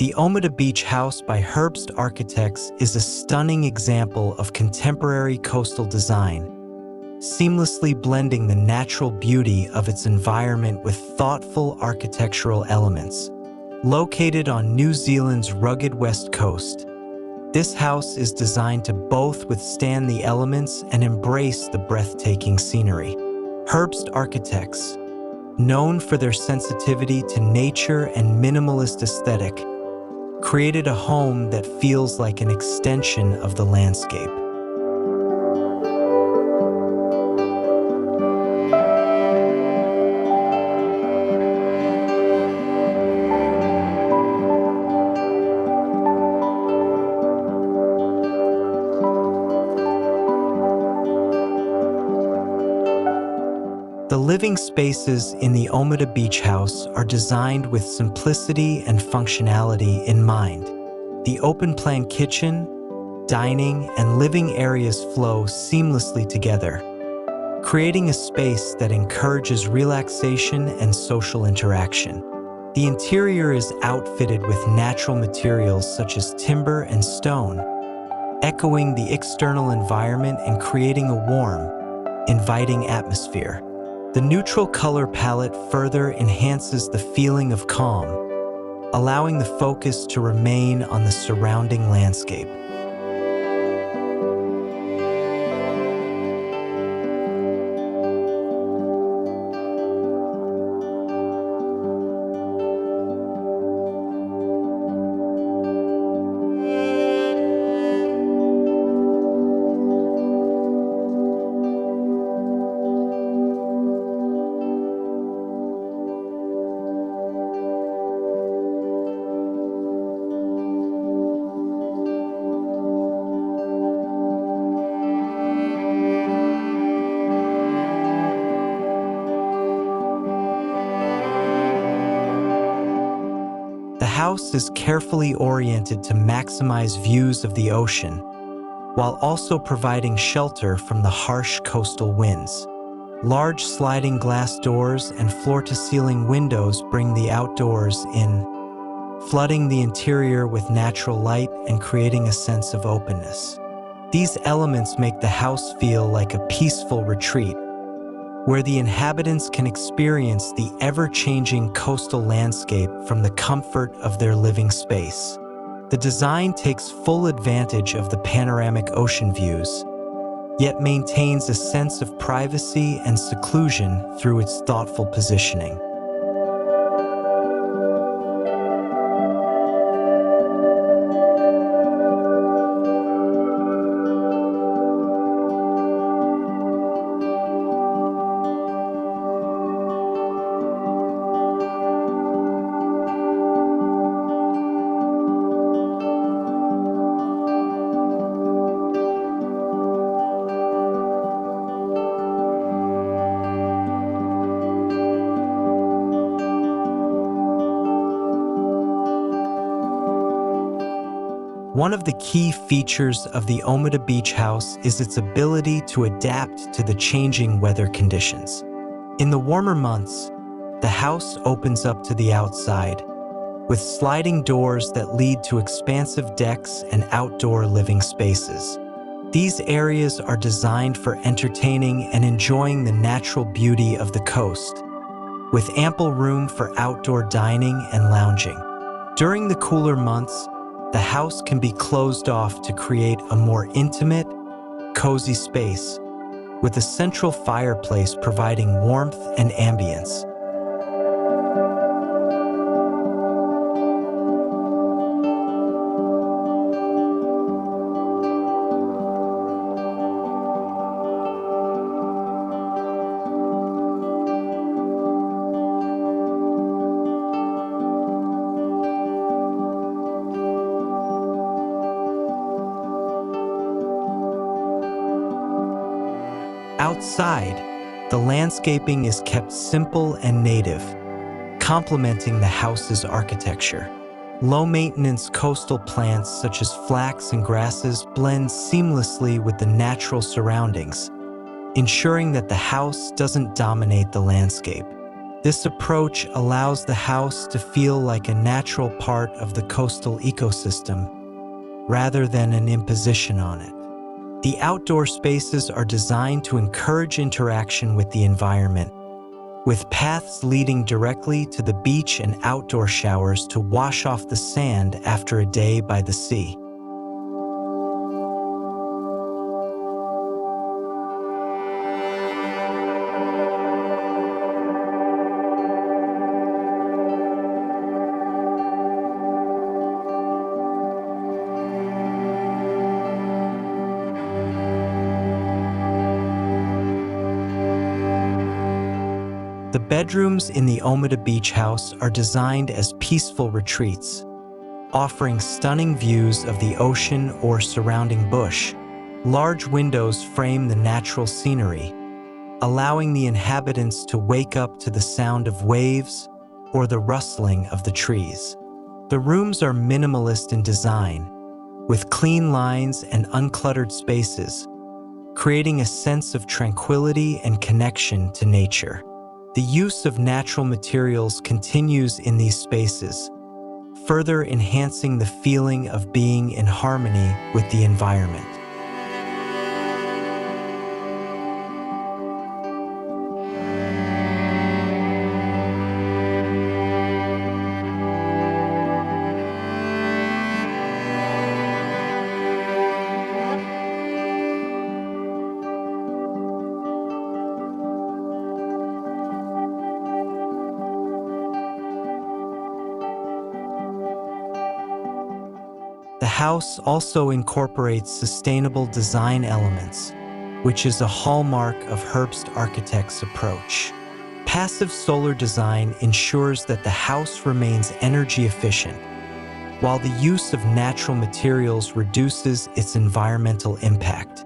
The Omata Beach House by Herbst Architects is a stunning example of contemporary coastal design, seamlessly blending the natural beauty of its environment with thoughtful architectural elements. Located on New Zealand's rugged west coast, this house is designed to both withstand the elements and embrace the breathtaking scenery. Herbst Architects, known for their sensitivity to nature and minimalist aesthetic, created a home that feels like an extension of the landscape. The living spaces in the Omata Beach House are designed with simplicity and functionality in mind. The open-plan kitchen, dining, and living areas flow seamlessly together, creating a space that encourages relaxation and social interaction. The interior is outfitted with natural materials such as timber and stone, echoing the external environment and creating a warm, inviting atmosphere. The neutral color palette further enhances the feeling of calm, allowing the focus to remain on the surrounding landscape. The house is carefully oriented to maximize views of the ocean, while also providing shelter from the harsh coastal winds. Large sliding glass doors and floor-to-ceiling windows bring the outdoors in, flooding the interior with natural light and creating a sense of openness. These elements make the house feel like a peaceful retreat, where the inhabitants can experience the ever-changing coastal landscape from the comfort of their living space. The design takes full advantage of the panoramic ocean views, yet maintains a sense of privacy and seclusion through its thoughtful positioning. One of the key features of the Omata Beach House is its ability to adapt to the changing weather conditions. In the warmer months, the house opens up to the outside, with sliding doors that lead to expansive decks and outdoor living spaces. These areas are designed for entertaining and enjoying the natural beauty of the coast, with ample room for outdoor dining and lounging. During the cooler months, the house can be closed off to create a more intimate, cozy space, with a central fireplace providing warmth and ambience. Outside, the landscaping is kept simple and native, complementing the house's architecture. Low-maintenance coastal plants such as flax and grasses blend seamlessly with the natural surroundings, ensuring that the house doesn't dominate the landscape. This approach allows the house to feel like a natural part of the coastal ecosystem rather than an imposition on it. The outdoor spaces are designed to encourage interaction with the environment, with paths leading directly to the beach and outdoor showers to wash off the sand after a day by the sea. The bedrooms in the Omata Beach House are designed as peaceful retreats, offering stunning views of the ocean or surrounding bush. Large windows frame the natural scenery, allowing the inhabitants to wake up to the sound of waves or the rustling of the trees. The rooms are minimalist in design, with clean lines and uncluttered spaces, creating a sense of tranquility and connection to nature. The use of natural materials continues in these spaces, further enhancing the feeling of being in harmony with the environment. The house also incorporates sustainable design elements, which is a hallmark of Herbst Architects' approach. Passive solar design ensures that the house remains energy efficient, while the use of natural materials reduces its environmental impact.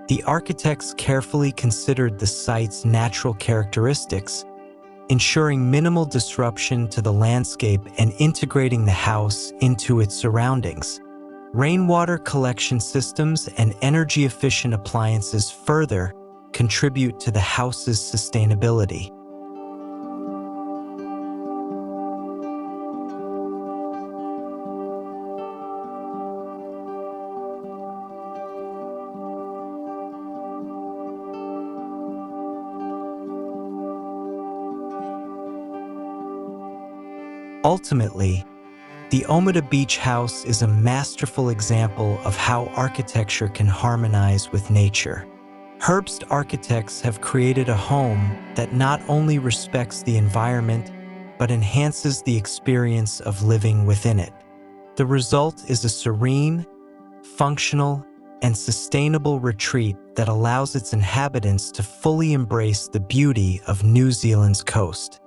The architects carefully considered the site's natural characteristics, ensuring minimal disruption to the landscape and integrating the house into its surroundings. Rainwater collection systems and energy-efficient appliances further contribute to the house's sustainability. Ultimately, the Omata Beach House is a masterful example of how architecture can harmonize with nature. Herbst Architects have created a home that not only respects the environment, but enhances the experience of living within it. The result is a serene, functional, and sustainable retreat that allows its inhabitants to fully embrace the beauty of New Zealand's coast.